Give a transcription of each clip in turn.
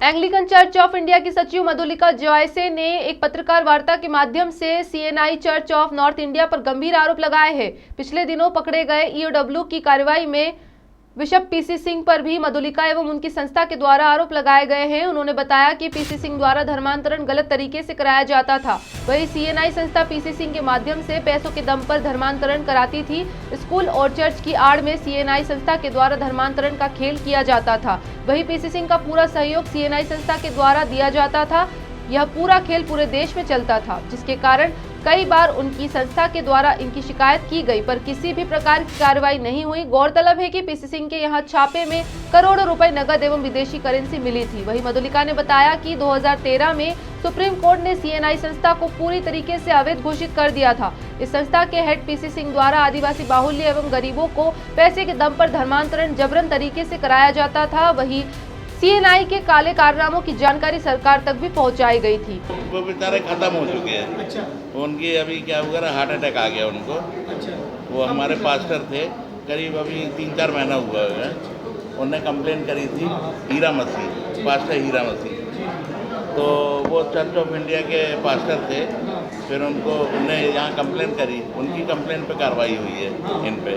Anglican church of India की सचिव मधुलिका जॉयसे ने एक पत्रकार वार्ता के माध्यम से CNI church of north India पर गंभीर आरोप लगाए हैं। पिछले दिनों पकड़े गए ईओडब्ल्यू की कार्रवाई में बिशप पीसी सिंह पर भी मधुलिका एवं उनकी संस्था के द्वारा आरोप लगाए गए हैं। उन्होंने बताया कि पीसी सिंह द्वारा धर्मांतरण गलत तरीके से कराया जाता था। वही सीएनआई संस्था पीसी सिंह के माध्यम से पैसों के दम पर धर्मांतरण कराती थी। स्कूल और चर्च की आड़ में सीएनआई संस्था के द्वारा धर्मांतरण का खेल किया जाता था। वही पीसी सिंह का पूरा सहयोग सीएनआई संस्था के द्वारा दिया जाता था। यह पूरा खेल पूरे देश में चलता था, जिसके कारण कई बार उनकी संस्था के द्वारा इनकी शिकायत की गई, पर किसी भी प्रकार की कार्रवाई नहीं हुई। गौरतलब है कि पीसी सिंह के यहाँ छापे में करोड़ों रुपए नकद एवं विदेशी करेंसी मिली थी। वही मधुलिका ने बताया कि 2013 में सुप्रीम कोर्ट ने सीएनआई संस्था को पूरी तरीके से अवैध घोषित कर दिया था। इस संस्था के हेड पीसी सिंह द्वारा आदिवासी बाहुल्य एवं गरीबों को पैसे के दम पर धर्मांतरण जबरन तरीके से कराया जाता था। वही सीएनआई के काले कारनामों की जानकारी सरकार तक भी पहुंचाई गई थी। वो बेचारे खत्म हो चुके हैं। अच्छा। उनकी अभी क्या हुआ ना, हार्ट अटैक आ गया उनको। अच्छा। वो हमारे पास्टर थे, करीब अभी 3-4 महीना हुआ है। उन्होंने कंप्लेन करी थी हीरा मसीह, पास्टर हीरा मसीह। तो वो चर्च ऑफ इंडिया के पास्टर थे, फिर उनने यहाँ कंप्लेन करी। उनकी कंप्लेन पे कार्रवाई हुई है इन पे।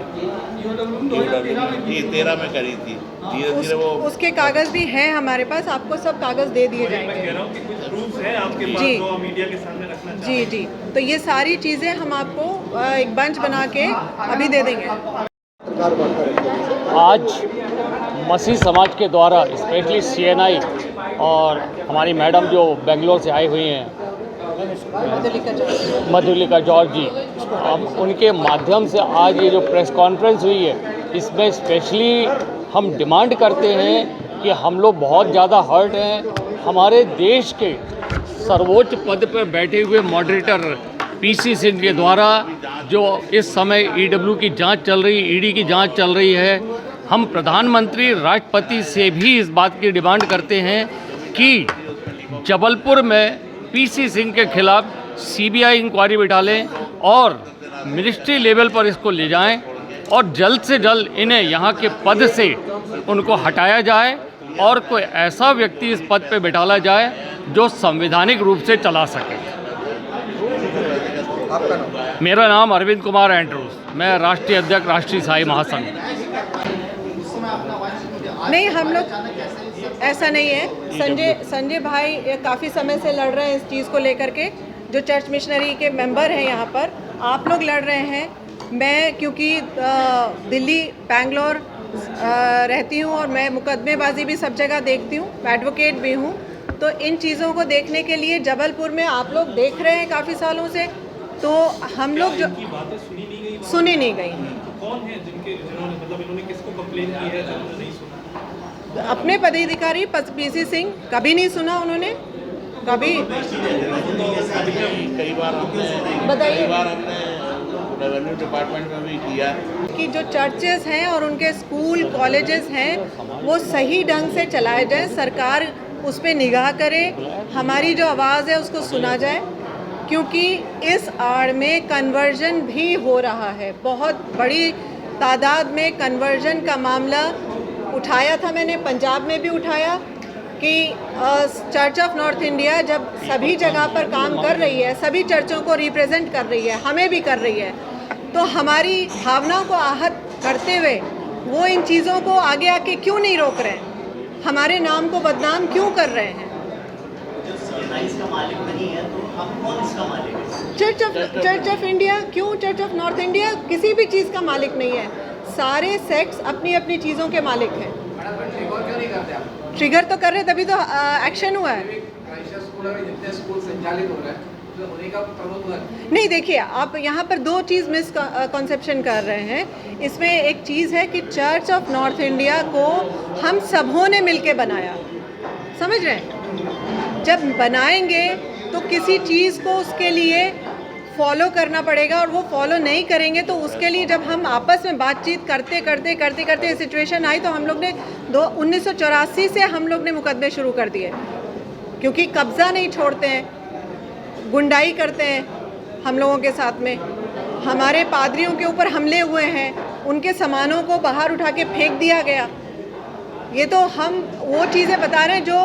जी 13 में करी थी। धीरे धीरे वो उसके कागज भी हैं हमारे पास, आपको सब कागज दे दिए जाएंगे। मैं कह रहा हूँ कि कुछ प्रूफ है आपके पास जी, जो मीडिया के सामने रखना चाहते हैं। जी। तो ये सारी चीज़ें हम आपको एक बंच बना के अभी दे देंगे। आज मसीह समाज के द्वारा स्पेशली सीएनआई और हमारी मैडम जो बेंगलोर से आई हुई हैं मधुलिका जॉर्ज जी, हम उनके माध्यम से आज ये जो प्रेस कॉन्फ्रेंस हुई है, इसमें स्पेशली हम डिमांड करते हैं कि हम लोग बहुत ज़्यादा हर्ट हैं। हमारे देश के सर्वोच्च पद पर बैठे हुए मॉडरेटर पीसी सिंह के द्वारा जो इस समय ईडब्ल्यू की जांच चल रही, ईडी की जांच चल रही है, हम प्रधानमंत्री राष्ट्रपति से भी इस बात की डिमांड करते हैं कि जबलपुर में पीसी सिंह के खिलाफ सीबीआई इंक्वायरी बिठा लें और मिनिस्ट्री लेवल पर इसको ले जाएं और जल्द से जल्द इन्हें यहाँ के पद से उनको हटाया जाए और कोई ऐसा व्यक्ति इस पद पे बिठाला जाए जो संवैधानिक रूप से चला सके। मेरा नाम अरविंद कुमार एंड्रूज, मैं राष्ट्रीय अध्यक्ष राष्ट्रीय ईसाई महासंघ। नहीं, हम लोग ऐसा नहीं है। संजय भाई काफ़ी समय से लड़ रहे हैं इस चीज़ को लेकर के, जो चर्च मिशनरी के मेंबर हैं यहाँ पर। आप लोग लड़ रहे हैं, मैं क्योंकि दिल्ली बेंगलोर रहती हूँ और मैं मुकदमेबाजी भी सब जगह देखती हूँ, एडवोकेट भी हूँ। तो इन चीज़ों को देखने के लिए जबलपुर में आप लोग देख रहे हैं काफ़ी सालों से, तो हम लोग जो सुनी नहीं गई। कौन है जिन्होंने मतलब इन्होंने किसको कंप्लेन की है जो नहीं सुना? अपने पदाधिकारी पीसी सिंह, कभी नहीं सुना उन्होंने, कभी। कई बार हमने रेवेन्यू डिपार्टमेंट में भी किया कि जो चर्चेस हैं और उनके स्कूल कॉलेजेस हैं वो सही ढंग से चलाए जाए, सरकार उस पर निगाह करे, हमारी जो आवाज़ है उसको सुना जाए, क्योंकि इस आड़ में कन्वर्जन भी हो रहा है। बहुत बड़ी तादाद में कन्वर्जन का मामला उठाया था मैंने, पंजाब में भी उठाया कि चर्च ऑफ नॉर्थ इंडिया जब सभी जगह पर काम कर रही है, सभी चर्चों को रिप्रेजेंट कर रही है, हमें भी कर रही है, तो हमारी भावनाओं को आहत करते हुए वो इन चीज़ों को आगे आके क्यों नहीं रोक रहे हैं, हमारे नाम को बदनाम क्यों कर रहे हैं। चर्च ऑफ इंडिया क्यों, चर्च ऑफ नॉर्थ इंडिया किसी भी चीज़ का मालिक नहीं है। सारे सेक्ट्स अपनी अपनी चीज़ों के मालिक हैं। ट्रिगर तो कर रहे, तभी तो एक्शन हुआ है। नहीं, देखिए आप यहाँ पर दो चीज़ मिसकॉन्सेप्शन कर रहे हैं। इसमें एक चीज़ है कि चर्च ऑफ नॉर्थ इंडिया को हम सबों ने मिलके बनाया, समझ रहे हैं। जब बनाएंगे तो किसी चीज़ को उसके लिए फॉलो करना पड़ेगा, और वो फॉलो नहीं करेंगे तो उसके लिए जब हम आपस में बातचीत करते सिचुएशन आई, तो हम लोग ने 1984 से हम लोग ने मुकदमे शुरू कर दिए, क्योंकि कब्ज़ा नहीं छोड़ते हैं, गुंडाई करते हैं हम लोगों के साथ में। हमारे पादरियों के ऊपर हमले हुए हैं, उनके सामानों को बाहर उठा के फेंक दिया गया। ये तो हम वो चीज़ें बता रहे हैं जो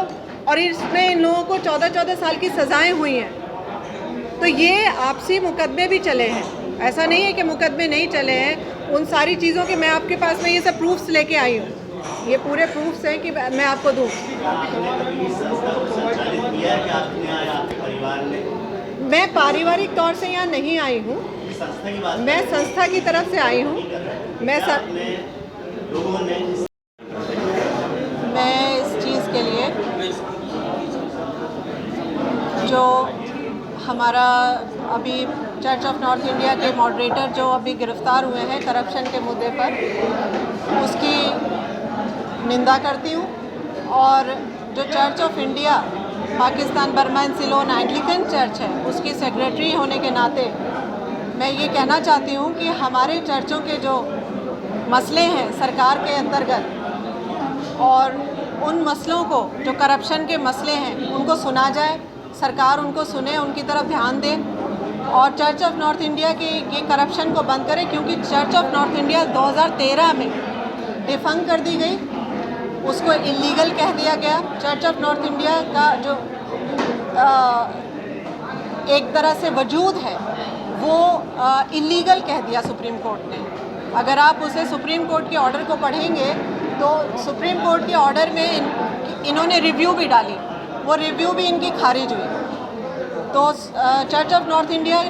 और इसमें इन लोगों को 14-14 साल की सज़ाएं हुई हैं। तो ये आपसी मुकदमे भी चले हैं, ऐसा नहीं है कि मुकदमे नहीं चले हैं। उन सारी चीज़ों के मैं आपके पास में ये सब प्रूफ्स लेके आई हूँ, ये पूरे प्रूफ्स हैं कि मैं आपको दूँ। मैं पारिवारिक तौर से यहाँ नहीं आई हूँ, मैं संस्था की तरफ से आई हूँ। मैं इस चीज़ के लिए जो हमारा अभी चर्च ऑफ नॉर्थ इंडिया के मॉडरेटर जो अभी गिरफ्तार हुए हैं करप्शन के मुद्दे पर, उसकी निंदा करती हूँ। और जो church of India Pakistan Burma and Ceylon Anglican church है, उसकी सेक्रेटरी होने के नाते मैं ये कहना चाहती हूँ कि हमारे चर्चों के जो मसले हैं सरकार के अंतर्गत, और उन मसलों को जो करप्शन के मसले हैं उनको सुना जाए, सरकार उनको सुने, उनकी तरफ ध्यान दे और चर्च ऑफ नॉर्थ इंडिया के ये करप्शन को बंद करे। क्योंकि चर्च ऑफ नॉर्थ इंडिया 2013 में डिफंक कर दी गई, उसको इलीगल कह दिया गया। चर्च ऑफ नॉर्थ इंडिया का जो एक तरह से वजूद है वो इलीगल कह दिया सुप्रीम कोर्ट ने। अगर आप उसे सुप्रीम कोर्ट के ऑर्डर को पढ़ेंगे तो सुप्रीम कोर्ट के ऑर्डर में इन्होंने रिव्यू भी डाली, वो रिव्यू भी इनकी खारिज हुई। तो चर्च ऑफ नॉर्थ इंडिया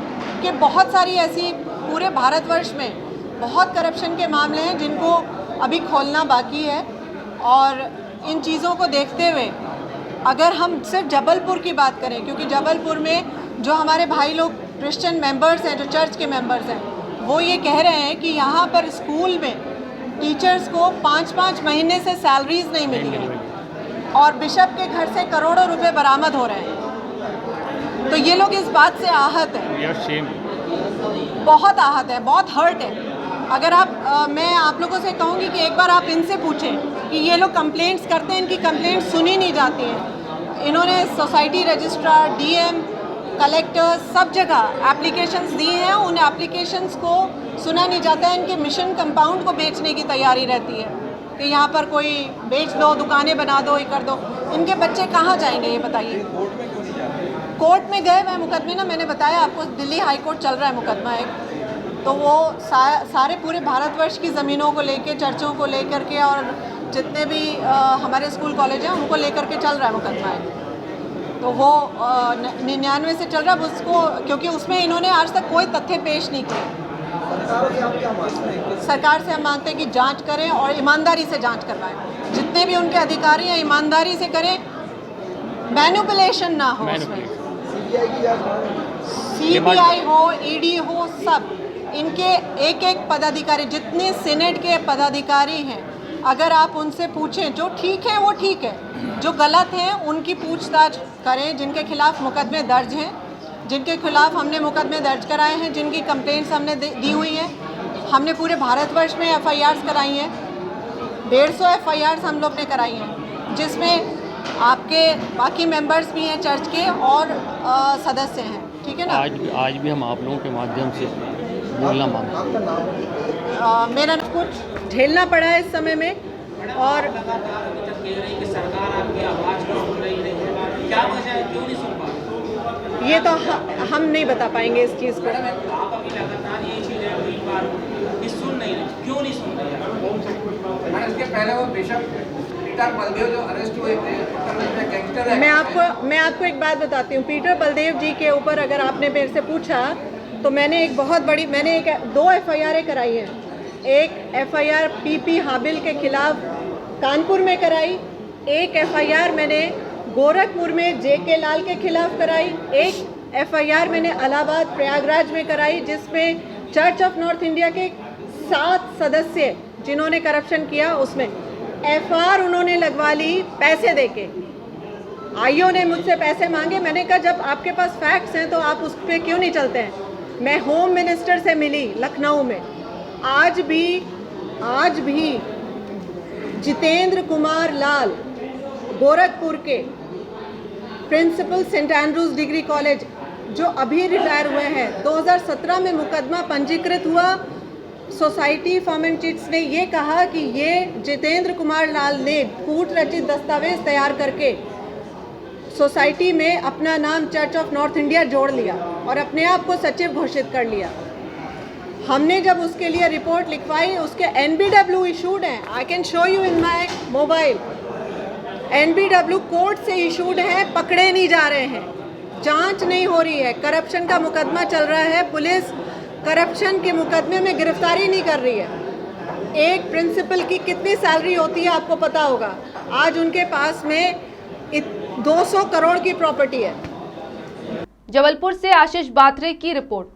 के बहुत सारी ऐसी पूरे भारतवर्ष में बहुत करप्शन के मामले हैं जिनको अभी खोलना बाकी है। और इन चीज़ों को देखते हुए अगर हम सिर्फ जबलपुर की बात करें, क्योंकि जबलपुर में जो हमारे भाई लोग क्रिश्चियन मेंबर्स हैं, जो चर्च के मेंबर्स हैं, वो ये कह रहे हैं कि यहाँ पर स्कूल में टीचर्स को 5-5 महीने से सैलरीज नहीं मिली है और बिशप के घर से करोड़ों रुपए बरामद हो रहे हैं। तो ये लोग इस बात से आहत हैं, बहुत आहत है, बहुत हर्ट है। अगर आप मैं आप लोगों से कहूँगी कि एक बार आप इनसे पूछें कि ये लोग कंप्लेंट्स करते हैं, इनकी कंप्लेंट्स सुनी नहीं जाती हैं। इन्होंने सोसाइटी रजिस्ट्रार, डीएम, कलेक्टर सब जगह एप्लीकेशंस दी हैं, उन एप्लीकेशंस को सुना नहीं जाता है। इनके मिशन कंपाउंड को बेचने की तैयारी रहती है कि यहाँ पर कोई बेच दो, दुकानें बना दो, ये कर दो। इनके बच्चे कहाँ जाएंगे ये बताइए? कोर्ट में गए मैं मुकदमे ना, मैंने बताया आपको दिल्ली हाई कोर्ट चल रहा है मुकदमा एक, तो वो सारे पूरे भारतवर्ष की ज़मीनों को लेके, चर्चों को लेकर के और जितने भी हमारे स्कूल कॉलेज हैं उनको लेकर के चल रहा है मुकदमा एक। तो वो 99 से चल रहा है उसको, क्योंकि उसमें इन्होंने आज तक कोई तथ्य पेश नहीं किए। सरकार से हम मांगते हैं कि जांच करें और ईमानदारी से जांच करवाएं। जितने भी उनके अधिकारी हैं ईमानदारी से करें, मैनिपुलेशन ना हो उसमें। सीबीआई हो, ईडी हो, सब इनके एक एक पदाधिकारी, जितने सीनेट के पदाधिकारी हैं, अगर आप उनसे पूछें जो ठीक है वो ठीक है, जो गलत हैं उनकी पूछताछ करें। जिनके खिलाफ मुकदमे दर्ज हैं, जिनके खिलाफ हमने मुकदमे दर्ज कराए हैं, जिनकी कंप्लेंट्स हमने दी हुई हैं, हमने पूरे भारतवर्ष में एफआईआर्स कराई हैं। 150 एफआईआर्स हम लोग ने कराई हैं, जिसमें आपके बाकी मेंबर्स भी हैं चर्च के और सदस्य हैं, ठीक है ना। आज भी हम आप लोगों के माध्यम से बोलना मांगते हैं। मेरा कुछ झेलना पड़ा है इस समय में, और सरकार आपकी आवाज़ को सुन रही नहीं है, क्या वजह है, क्यों नहीं सुन पा रही? ये तो हम नहीं बता पाएंगे इस चीज़ को। आप अभी लगातार ये चीज़ें 3 बार कि सुन नहीं रही, क्यों नहीं सुन रही? इसके पहले वो बिशप पीटर बलदेव जो अरेस्ट हुए थे, गैंगस्टर है। मैं आपको एक बात बताती हूँ। पीटर बलदेव जी के ऊपर अगर आपने मेरे से पूछा तो मैंने एक बहुत बड़ी, मैंने 2 एफआईआर कराई हैं। एक एफआईआर पीपी हाबिल के खिलाफ कानपुर में कराई, एक एफआईआर मैंने गोरखपुर में जेके लाल के खिलाफ कराई, एक एफआईआर मैंने इलाहाबाद प्रयागराज में कराई, जिसमें चर्च ऑफ नॉर्थ इंडिया के 7 सदस्य जिन्होंने करप्शन किया, उसमें एफआर उन्होंने लगवा ली पैसे देके। आईओ ने मुझसे पैसे मांगे, मैंने कहा जब आपके पास फैक्ट्स हैं तो आप उस पर क्यों नहीं चलते हैं। मैं होम मिनिस्टर से मिली लखनऊ में, आज भी जितेंद्र कुमार लाल गोरखपुर के principal saint Andrews degree college जो अभी रिटायर हुए हैं, 2017 में मुकदमा पंजीकृत हुआ। सोसाइटी फॉर्म एंड चिट्स ने ये कहा कि ये जितेंद्र कुमार लाल ने कूट रचित दस्तावेज तैयार करके सोसाइटी में अपना नाम चर्च ऑफ नॉर्थ इंडिया जोड़ लिया और अपने आप को सचिव घोषित कर लिया। हमने जब उसके लिए रिपोर्ट लिखवाई, उसके NBW इशूड हैं, I can show you in my mobile. NBW court से इशूड हैं, पकड़े नहीं जा रहे हैं, जांच नहीं हो रही है, करप्शन का मुकदमा चल रहा है, पुलिस करप्शन के मुकदमे में गिरफ्तारी नहीं कर रही है। एक प्रिंसिपल की कितनी सैलरी होती है आपको पता होगा। आज उनके पास में 200 करोड़ की प्रॉपर्टी है। जबलपुर से आशीष बात्रे की रिपोर्ट।